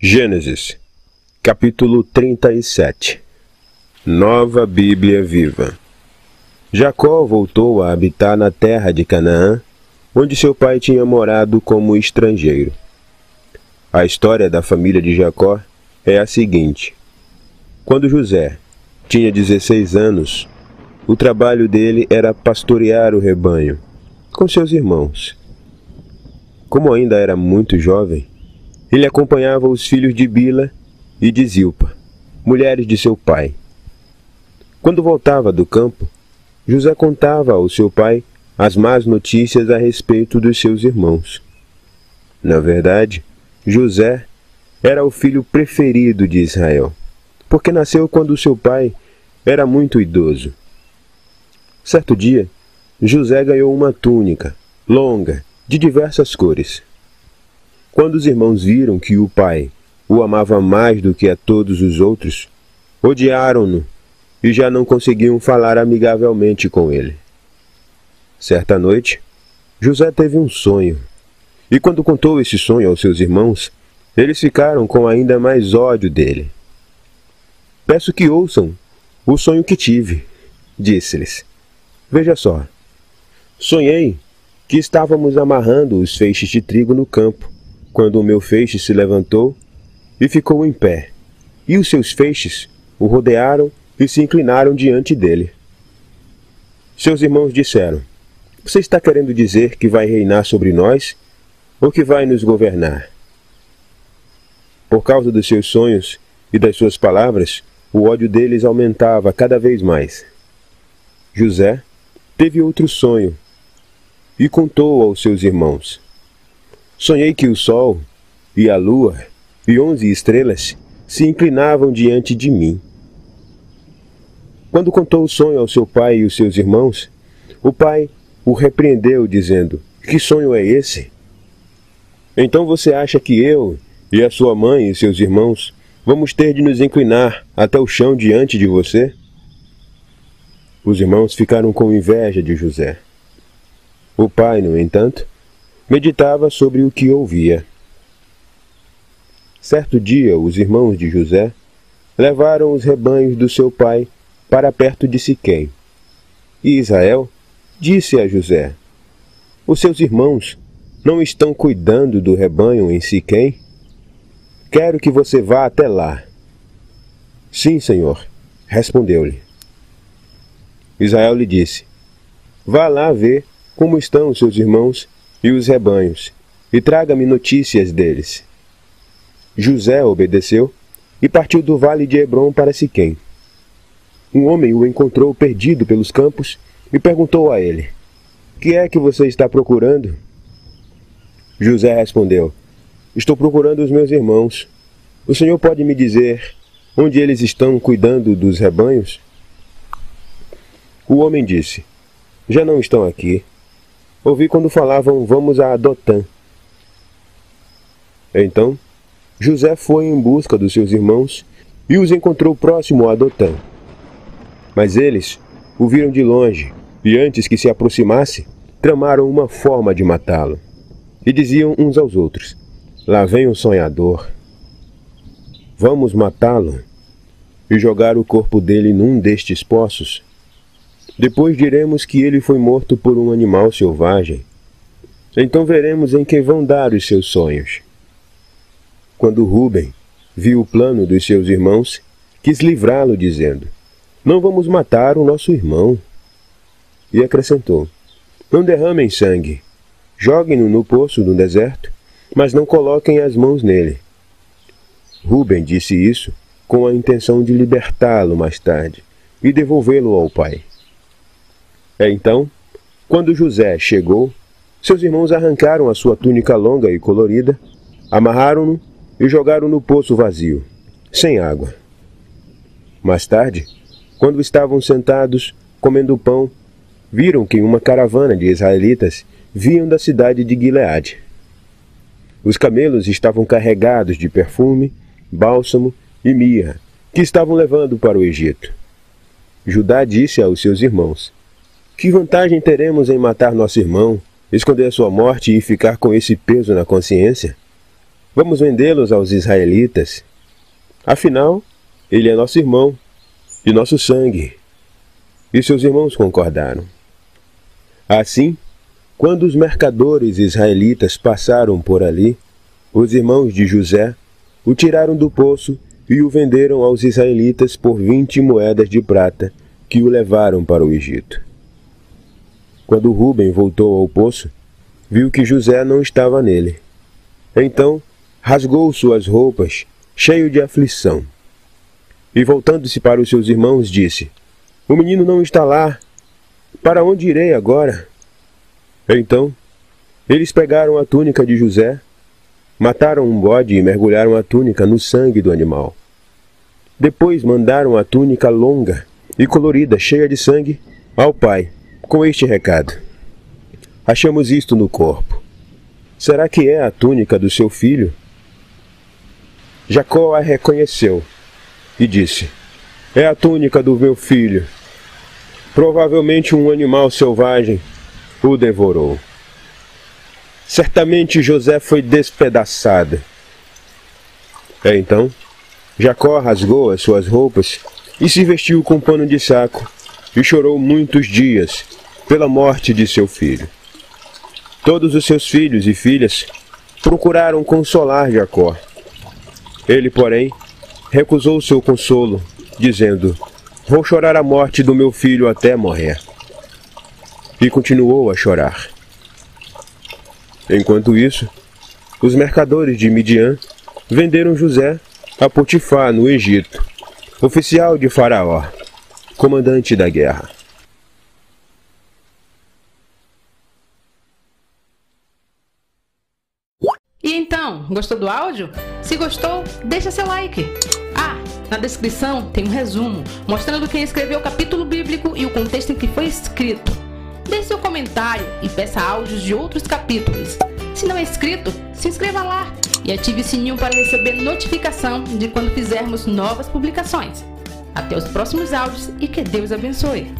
Gênesis, capítulo 37. Nova Bíblia Viva. Jacó voltou a habitar na terra de Canaã, onde seu pai tinha morado como estrangeiro. A história da família de Jacó é a seguinte. Quando José tinha 16 anos, o trabalho dele era pastorear o rebanho com seus irmãos. Como ainda era muito jovem, ele acompanhava os filhos de Bila e de Zilpa, mulheres de seu pai. Quando voltava do campo, José contava ao seu pai as más notícias a respeito dos seus irmãos. Na verdade, José era o filho preferido de Israel, porque nasceu quando seu pai era muito idoso. Certo dia, José ganhou uma túnica, longa, de diversas cores. Quando os irmãos viram que o pai o amava mais do que a todos os outros, odiaram-no e já não conseguiam falar amigavelmente com ele. Certa noite, José teve um sonho, e quando contou esse sonho aos seus irmãos, eles ficaram com ainda mais ódio dele. "Peço que ouçam o sonho que tive", disse-lhes. "Veja só, sonhei que estávamos amarrando os feixes de trigo no campo, quando o meu feixe se levantou e ficou em pé, e os seus feixes o rodearam e se inclinaram diante dele. Seus irmãos disseram: Você está querendo dizer que vai reinar sobre nós, ou que vai nos governar? Por causa dos seus sonhos e das suas palavras, o ódio deles aumentava cada vez mais. José teve outro sonho e contou aos seus irmãos. Sonhei que o sol e a lua e 11 estrelas se inclinavam diante de mim. Quando contou o sonho ao seu pai e os seus irmãos, o pai o repreendeu, dizendo: Que sonho é esse? Então você acha que eu e a sua mãe e seus irmãos vamos ter de nos inclinar até o chão diante de você? Os irmãos ficaram com inveja de José. O pai, no entanto, meditava sobre o que ouvia. Certo dia, os irmãos de José levaram os rebanhos do seu pai para perto de Siquém. E Israel disse a José: Os seus irmãos não estão cuidando do rebanho em Siquém? Quero que você vá até lá. Sim, senhor, respondeu-lhe. Israel lhe disse: Vá lá ver como estão os seus irmãos e os rebanhos, e traga-me notícias deles. José obedeceu e partiu do vale de Hebrom para Siquém. Um homem o encontrou perdido pelos campos e perguntou a ele: Que é que você está procurando? José respondeu: Estou procurando os meus irmãos. O senhor pode me dizer onde eles estão cuidando dos rebanhos? O homem disse: Já não estão aqui. Ouvi quando falavam: Vamos a Dotã. Então, José foi em busca dos seus irmãos e os encontrou próximo a Dotã. Mas eles o viram de longe e, antes que se aproximasse, tramaram uma forma de matá-lo. E diziam uns aos outros: Lá vem um sonhador. Vamos matá-lo e jogar o corpo dele num destes poços. Depois diremos que ele foi morto por um animal selvagem. Então veremos em que vão dar os seus sonhos. Quando Rúben viu o plano dos seus irmãos, quis livrá-lo, dizendo: Não vamos matar o nosso irmão. E acrescentou: Não derramem sangue. Joguem-no no poço do deserto, mas não coloquem as mãos nele. Rúben disse isso com a intenção de libertá-lo mais tarde e devolvê-lo ao pai. Então, quando José chegou, seus irmãos arrancaram a sua túnica longa e colorida, amarraram-no e jogaram no poço vazio, sem água. Mais tarde, quando estavam sentados, comendo pão, viram que uma caravana de israelitas vinham da cidade de Gileade. Os camelos estavam carregados de perfume, bálsamo e mirra, que estavam levando para o Egito. Judá disse aos seus irmãos: Que vantagem teremos em matar nosso irmão, esconder a sua morte e ficar com esse peso na consciência? Vamos vendê-los aos israelitas. Afinal, ele é nosso irmão, de nosso sangue. E seus irmãos concordaram. Assim, quando os mercadores israelitas passaram por ali, os irmãos de José o tiraram do poço e o venderam aos israelitas por 20 moedas de prata, que o levaram para o Egito. Quando Rúben voltou ao poço, viu que José não estava nele. Então, rasgou suas roupas, cheio de aflição. E voltando-se para os seus irmãos, disse: O menino não está lá. Para onde irei agora? Então, eles pegaram a túnica de José, mataram um bode e mergulharam a túnica no sangue do animal. Depois mandaram a túnica longa e colorida, cheia de sangue, ao pai, com este recado: Achamos isto no corpo. Será que é a túnica do seu filho? Jacó a reconheceu e disse: É a túnica do meu filho. Provavelmente um animal selvagem o devorou. Certamente José foi despedaçado. Então, Jacó rasgou as suas roupas e se vestiu com pano de saco e chorou muitos dias pela morte de seu filho. Todos os seus filhos e filhas procuraram consolar Jacó. Ele, porém, recusou seu consolo, dizendo: Vou chorar a morte do meu filho até morrer. E continuou a chorar. Enquanto isso, os mercadores de Midian venderam José a Potifar no Egito, oficial de Faraó, comandante da guerra. E então, gostou do áudio? Se gostou, deixa seu like. Na descrição tem um resumo mostrando quem escreveu o capítulo bíblico e o contexto em que foi escrito. Deixe seu comentário e peça áudios de outros capítulos. Se não é inscrito, se inscreva lá e ative o sininho para receber notificação de quando fizermos novas publicações. Até os próximos áudios e que Deus abençoe.